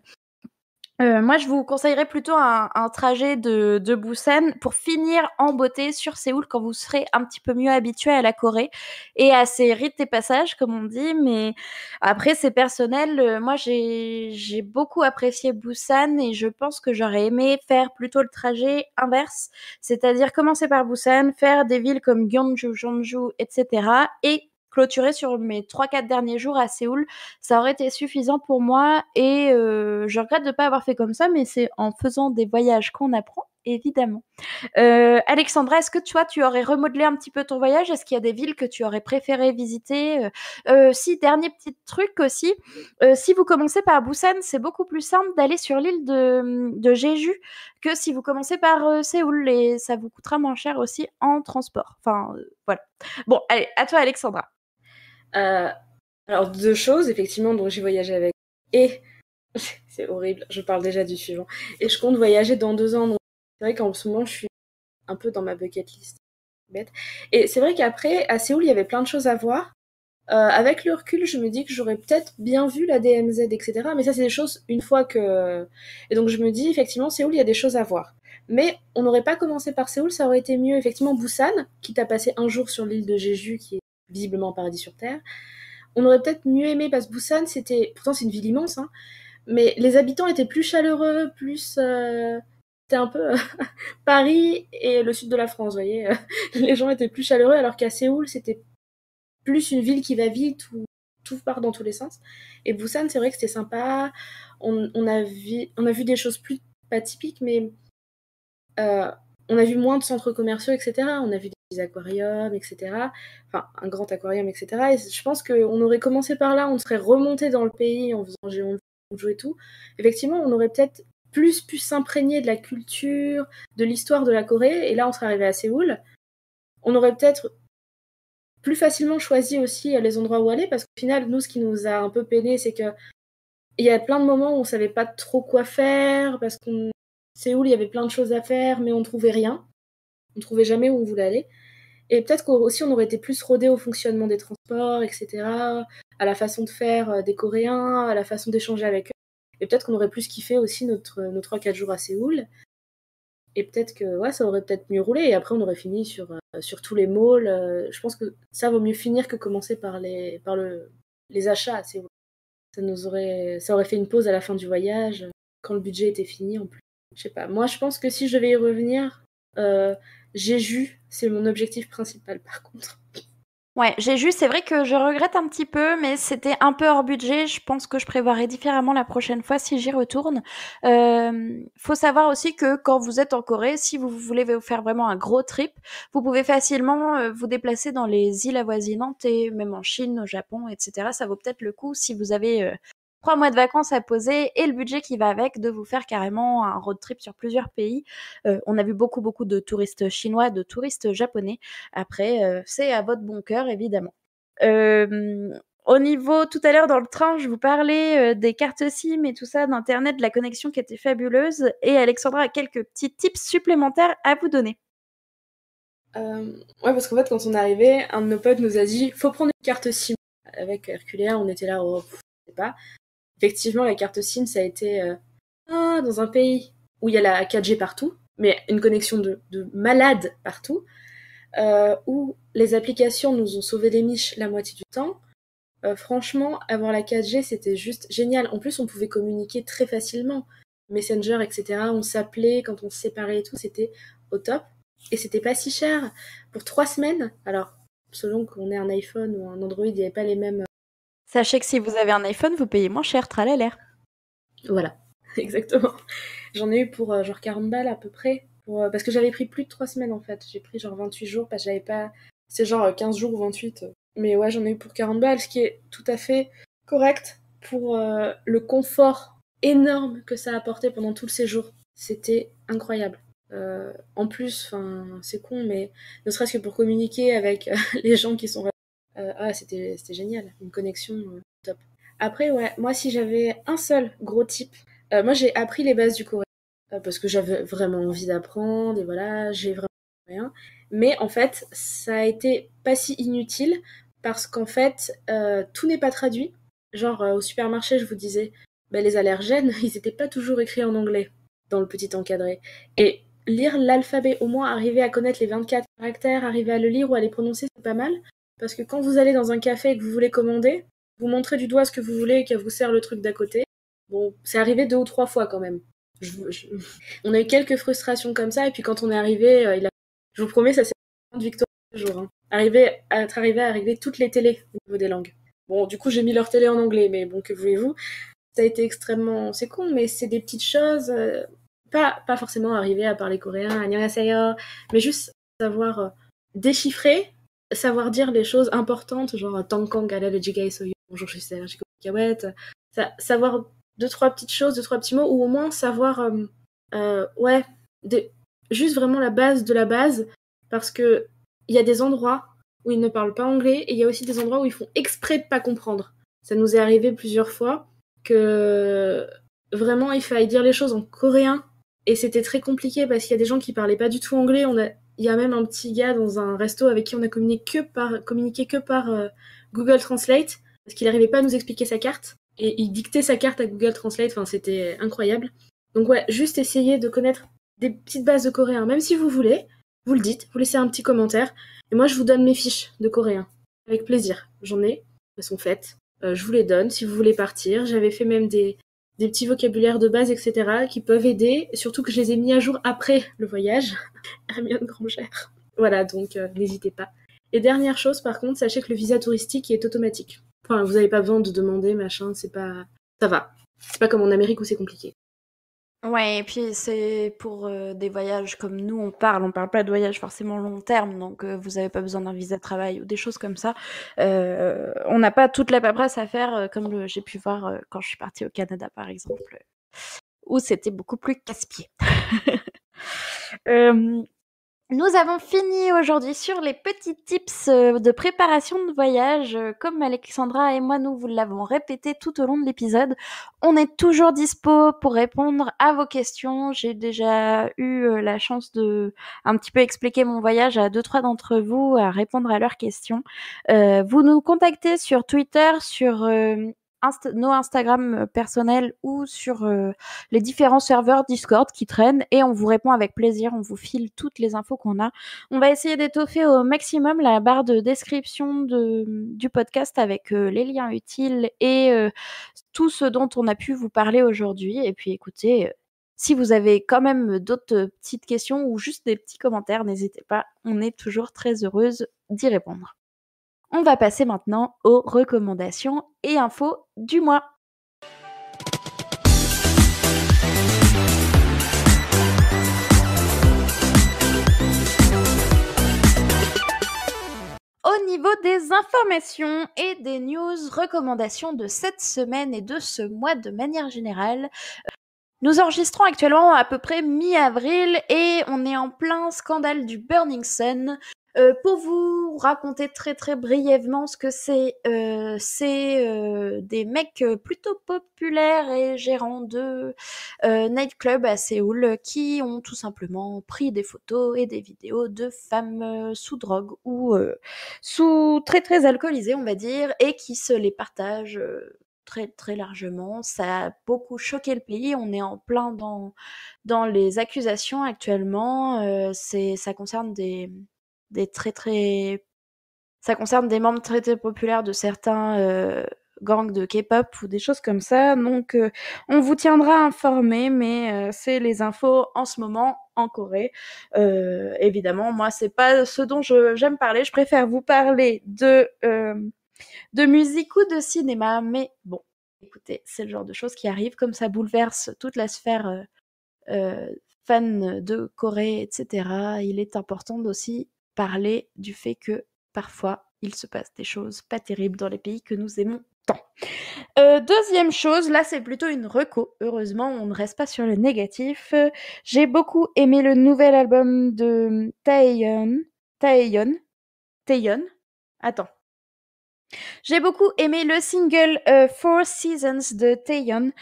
Moi, je vous conseillerais plutôt un trajet de Busan pour finir en beauté sur Séoul quand vous serez un petit peu mieux habitué à la Corée et à ses rites et passages, comme on dit. Mais après, c'est personnel. Moi, j'ai beaucoup apprécié Busan et je pense que j'aurais aimé faire plutôt le trajet inverse, c'est-à-dire commencer par Busan, faire des villes comme Gyeongju, Jeonju, etc. et clôturer sur mes 3-4 derniers jours à Séoul. Ça aurait été suffisant pour moi et je regrette de ne pas avoir fait comme ça, mais c'est en faisant des voyages qu'on apprend, évidemment. Alexandra, est-ce que toi, tu aurais remodelé un petit peu ton voyage? Est-ce qu'il y a des villes que tu aurais préféré visiter? Si, dernier petit truc aussi, si vous commencez par Busan, c'est beaucoup plus simple d'aller sur l'île de Jeju que si vous commencez par Séoul et ça vous coûtera moins cher aussi en transport. Enfin, voilà. Bon, allez, à toi, Alexandra. Alors, deux choses, effectivement, dont j'ai voyagé avec. Et, c'est horrible, je parle déjà du suivant. Et je compte voyager dans 2 ans. Donc c'est vrai qu'en ce moment, je suis un peu dans ma bucket list. Bête. Et c'est vrai qu'après, à Séoul, il y avait plein de choses à voir. Avec le recul, je me dis que j'aurais peut-être bien vu la DMZ, etc. Mais ça, c'est des choses une fois que... Et donc, je me dis, effectivement, Séoul, il y a des choses à voir. Mais on n'aurait pas commencé par Séoul, ça aurait été mieux. Effectivement, Busan, quitte à passer un jour sur l'île de Jeju, qui est visiblement un paradis sur Terre. On aurait peut-être mieux aimé, parce que Busan, c'était... Pourtant, c'est une ville immense, hein. Mais les habitants étaient plus chaleureux, plus... c'était un peu Paris et le sud de la France, vous voyez. Les gens étaient plus chaleureux, alors qu'à Séoul, c'était plus une ville qui va vite, où tout part dans tous les sens. Et Busan, c'est vrai que c'était sympa. On a vu des choses plus pas typiques, mais on a vu moins de centres commerciaux, etc. On a vu des aquariums, etc. Enfin, un grand aquarium, etc. Et je pense qu'on aurait commencé par là, on serait remonté dans le pays en faisant Jeonju et tout. Effectivement, on aurait peut-être plus pu s'imprégner de la culture, de l'histoire de la Corée. Et là, on serait arrivé à Séoul. On aurait peut-être plus facilement choisi aussi les endroits où aller, parce qu'au final, nous, ce qui nous a un peu peiné, c'est que il y a plein de moments où on savait pas trop quoi faire, parce qu'on Séoul, il y avait plein de choses à faire, mais on trouvait rien. On trouvait jamais où on voulait aller. Et peut-être qu'aussi on aurait été plus rodé au fonctionnement des transports, etc., à la façon de faire des Coréens, à la façon d'échanger avec eux. Et peut-être qu'on aurait plus kiffé aussi nos 3-4 jours à Séoul. Et peut-être que ouais, ça aurait peut-être mieux roulé. Et après, on aurait fini sur tous les malls. Je pense que ça vaut mieux finir que commencer par les achats à Séoul. Ça aurait fait une pause à la fin du voyage, quand le budget était fini en plus. Je sais pas. Moi, je pense que si je devais y revenir, Jeju, c'est mon objectif principal par contre. Ouais, c'est vrai que je regrette un petit peu, mais c'était un peu hors budget. Je pense que je prévoirai différemment la prochaine fois si j'y retourne. Faut savoir aussi que quand vous êtes en Corée, si vous voulez vous faire vraiment un gros trip, vous pouvez facilement vous déplacer dans les îles avoisinantes et même en Chine, au Japon, etc. Ça vaut peut-être le coup si vous avez 3 mois de vacances à poser et le budget qui va avec de vous faire carrément un road trip sur plusieurs pays. On a vu beaucoup de touristes chinois, de touristes japonais. Après, c'est à votre bon cœur, évidemment. Au niveau, tout à l'heure dans le train, je vous parlais des cartes SIM et tout ça, d'Internet, de la connexion qui était fabuleuse. Et Alexandra a quelques petits tips supplémentaires à vous donner. Ouais, parce qu'en fait, quand on est arrivé, un de nos potes nous a dit faut prendre une carte SIM. Avec Herculea, on était là, je sais pas. Effectivement, la carte SIM, ça a été dans un pays où il y a la 4G partout, mais une connexion de malade partout, où les applications nous ont sauvé les miches la moitié du temps. Franchement, avoir la 4G, c'était juste génial. En plus, on pouvait communiquer très facilement. Messenger, etc. On s'appelait quand on se séparait et tout, c'était au top. Et c'était pas si cher. Pour 3 semaines, alors, selon qu'on ait un iPhone ou un Android, il n'y avait pas les mêmes. Sachez que si vous avez un iPhone, vous payez moins cher, tralala. Voilà, exactement. J'en ai eu pour genre 40 balles à peu près. Parce que j'avais pris plus de 3 semaines en fait. J'ai pris genre 28 jours parce que j'avais pas. C'est genre 15 jours ou 28. Mais ouais, j'en ai eu pour 40 balles, ce qui est tout à fait correct pour le confort énorme que ça a apporté pendant tout le séjour. C'était incroyable. En plus, c'est con, mais ne serait-ce que pour communiquer avec les gens qui sont... c'était génial. Une connexion top. Après, ouais, moi, si j'avais un seul gros tip, moi, j'ai appris les bases du coréen parce que j'avais vraiment envie d'apprendre et voilà, j'ai vraiment rien. Mais en fait, ça a été pas si inutile parce qu'en fait, tout n'est pas traduit. Genre, au supermarché, je vous disais, les allergènes, ils n'étaient pas toujours écrits en anglais dans le petit encadré. Et lire l'alphabet, au moins arriver à connaître les 24 caractères, arriver à le lire ou à les prononcer, c'est pas mal. Parce que quand vous allez dans un café et que vous voulez commander, vous montrez du doigt ce que vous voulez et qu'elle vous sert le truc d'à côté. Bon, c'est arrivé 2 ou 3 fois quand même. On a eu quelques frustrations comme ça, et puis quand on est arrivé, je vous promets, ça c'est une victoire de jour. Hein. Arriver à régler toutes les télés au niveau des langues. Bon, du coup, j'ai mis leur télé en anglais, mais bon, que voulez-vous? Ça a été extrêmement... C'est con, mais c'est des petites choses... Pas forcément arriver à parler coréen, annyeonghaseyo, mais juste savoir déchiffrer, savoir dire les choses importantes, genre Tankang ale jigai soyu, bonjour, je suis allergique aux cacahuètes. Savoir 2-3 petites choses, 2-3 petits mots, ou au moins savoir, juste vraiment la base de la base, parce que il y a des endroits où ils ne parlent pas anglais, et il y a aussi des endroits où ils font exprès de pas comprendre. Ça nous est arrivé plusieurs fois que vraiment il fallait dire les choses en coréen, et c'était très compliqué parce qu'il y a des gens qui parlaient pas du tout anglais. Il y a même un petit gars dans un resto avec qui on a communiqué que par Google Translate, parce qu'il n'arrivait pas à nous expliquer sa carte, et il dictait sa carte à Google Translate, c'était incroyable. Donc ouais, juste essayer de connaître des petites bases de coréen, même si vous voulez, vous le dites, vous laissez un petit commentaire, et moi je vous donne mes fiches de coréen, avec plaisir. J'en ai, elles sont faites, je vous les donne si vous voulez partir. J'avais fait même des des petits vocabulaires de base, etc., qui peuvent aider, surtout que je les ai mis à jour après le voyage. Hermione Grangère. Voilà, donc n'hésitez pas. Et dernière chose, par contre, sachez que le visa touristique est automatique. Enfin, vous n'avez pas besoin de demander, machin, c'est pas... Ça va. C'est pas comme en Amérique où c'est compliqué. Ouais, et puis c'est pour des voyages comme nous, on parle pas de voyages forcément long terme, donc vous n'avez pas besoin d'un visa de travail ou des choses comme ça. On n'a pas toute la paperasse à faire, comme j'ai pu voir quand je suis partie au Canada, par exemple, où c'était beaucoup plus casse-pied. Euh, Nous avons fini aujourd'hui sur les petits tips de préparation de voyage. Comme Alexandra et moi, nous vous l'avons répété tout au long de l'épisode, on est toujours dispo pour répondre à vos questions. J'ai déjà eu la chance de un petit peu expliquer mon voyage à 2-3 d'entre vous, à répondre à leurs questions. Vous nous contactez sur Twitter, sur nos Instagram personnels ou sur les différents serveurs Discord qui traînent et on vous répond avec plaisir, on vous file toutes les infos qu'on a. On va essayer d'étoffer au maximum la barre de description du podcast avec les liens utiles et tout ce dont on a pu vous parler aujourd'hui. Et puis écoutez, si vous avez quand même d'autres petites questions ou juste des petits commentaires, n'hésitez pas, on est toujours très heureuse d'y répondre. On va passer maintenant aux recommandations et infos du mois. Au niveau des informations et des news recommandations de cette semaine et de ce mois de manière générale, nous enregistrons actuellement à peu près mi-avril et on est en plein scandale du Burning Sun. Pour vous raconter très très brièvement ce que c'est des mecs plutôt populaires et gérants de nightclubs à Séoul qui ont tout simplement pris des photos et des vidéos de femmes sous drogue ou sous très très alcoolisées on va dire et qui se les partagent très très largement. Ça a beaucoup choqué le pays. On est en plein dans les accusations actuellement. Ça concerne des très très ça concerne des membres très très populaires de certains gangs de K-pop ou des choses comme ça. Donc on vous tiendra informé, mais c'est les infos en ce moment en Corée. Évidemment, moi c'est pas ce dont j'aime parler. Je préfère vous parler de musique ou de cinéma, mais bon, écoutez, c'est le genre de choses qui arrivent, comme ça bouleverse toute la sphère fan de Corée, etc. Il est important aussi parler du fait que parfois il se passe des choses pas terribles dans les pays que nous aimons tant. Deuxième chose, là c'est plutôt une reco. Heureusement, on ne reste pas sur le négatif. J'ai beaucoup aimé le nouvel album de Taeyeon. Taeyeon. Attends. J'ai beaucoup aimé le single Four Seasons de Taeyeon.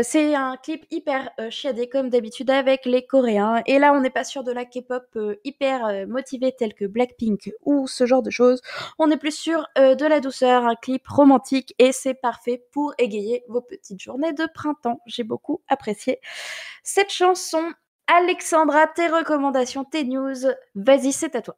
C'est un clip hyper chiadé comme d'habitude avec les Coréens. Et là, on n'est pas sur de la K-pop hyper motivée telle que Blackpink ou ce genre de choses. On est plus sur de la douceur, un clip romantique et c'est parfait pour égayer vos petites journées de printemps. J'ai beaucoup apprécié cette chanson. Alexandra, tes recommandations, tes news, vas-y, c'est à toi.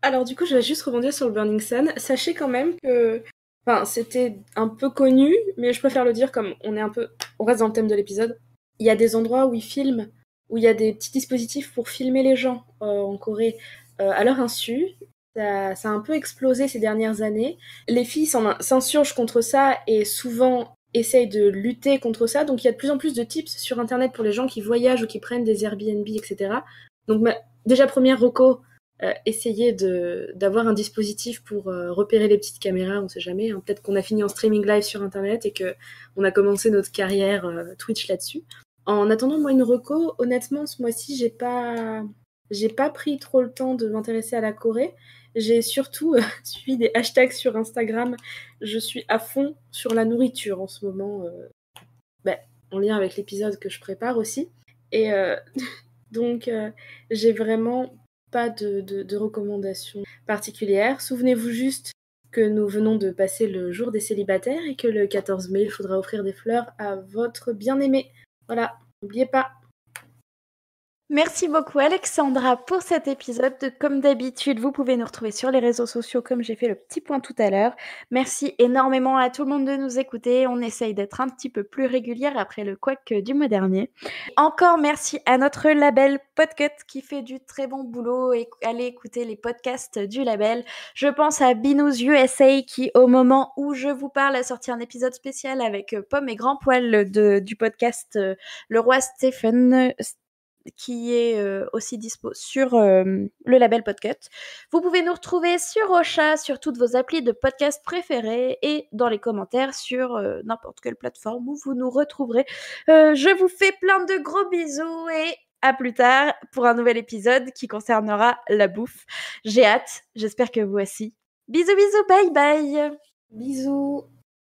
Alors du coup, je vais juste rebondir sur le Burning Sun. Sachez quand même que... Enfin, c'était un peu connu, mais je préfère le dire comme on reste dans le thème de l'épisode. Il y a des endroits où ils filment, où il y a des petits dispositifs pour filmer les gens en Corée à leur insu. Ça a un peu explosé ces dernières années. Les filles s'insurgent contre ça et souvent essayent de lutter contre ça. Donc il y a de plus en plus de tips sur Internet pour les gens qui voyagent ou qui prennent des Airbnb, etc. Donc déjà, première reco, essayer d'avoir un dispositif pour repérer les petites caméras, on sait jamais. Hein. Peut-être qu'on a fini en streaming live sur Internet et qu'on a commencé notre carrière Twitch là-dessus. En attendant, moi, une reco, honnêtement, ce mois-ci, j'ai pas pris trop le temps de m'intéresser à la Corée. J'ai surtout suivi des hashtags sur Instagram. Je suis à fond sur la nourriture en ce moment, en lien avec l'épisode que je prépare aussi. Et donc, j'ai vraiment pas de recommandations particulières. Souvenez-vous juste que nous venons de passer le jour des célibataires et que le 14 mai, il faudra offrir des fleurs à votre bien-aimé. Voilà, n'oubliez pas. Merci beaucoup Alexandra pour cet épisode. Comme d'habitude, vous pouvez nous retrouver sur les réseaux sociaux comme j'ai fait le petit point tout à l'heure. Merci énormément à tout le monde de nous écouter. On essaye d'être un petit peu plus régulière après le couac du mois dernier. Encore merci à notre label Podcut qui fait du très bon boulot et allez écouter les podcasts du label. Je pense à Binous USA qui, au moment où je vous parle, a sorti un épisode spécial avec Pomme et Grand Poil du podcast Le Roi Stephen qui est aussi dispo sur le label Podcut. Vous pouvez nous retrouver sur Ocha, sur toutes vos applis de podcast préférés et dans les commentaires sur n'importe quelle plateforme où vous nous retrouverez. Je vous fais plein de gros bisous et à plus tard pour un nouvel épisode qui concernera la bouffe. J'ai hâte, j'espère que vous aussi. Bisous bisous, bye bye. Bisous.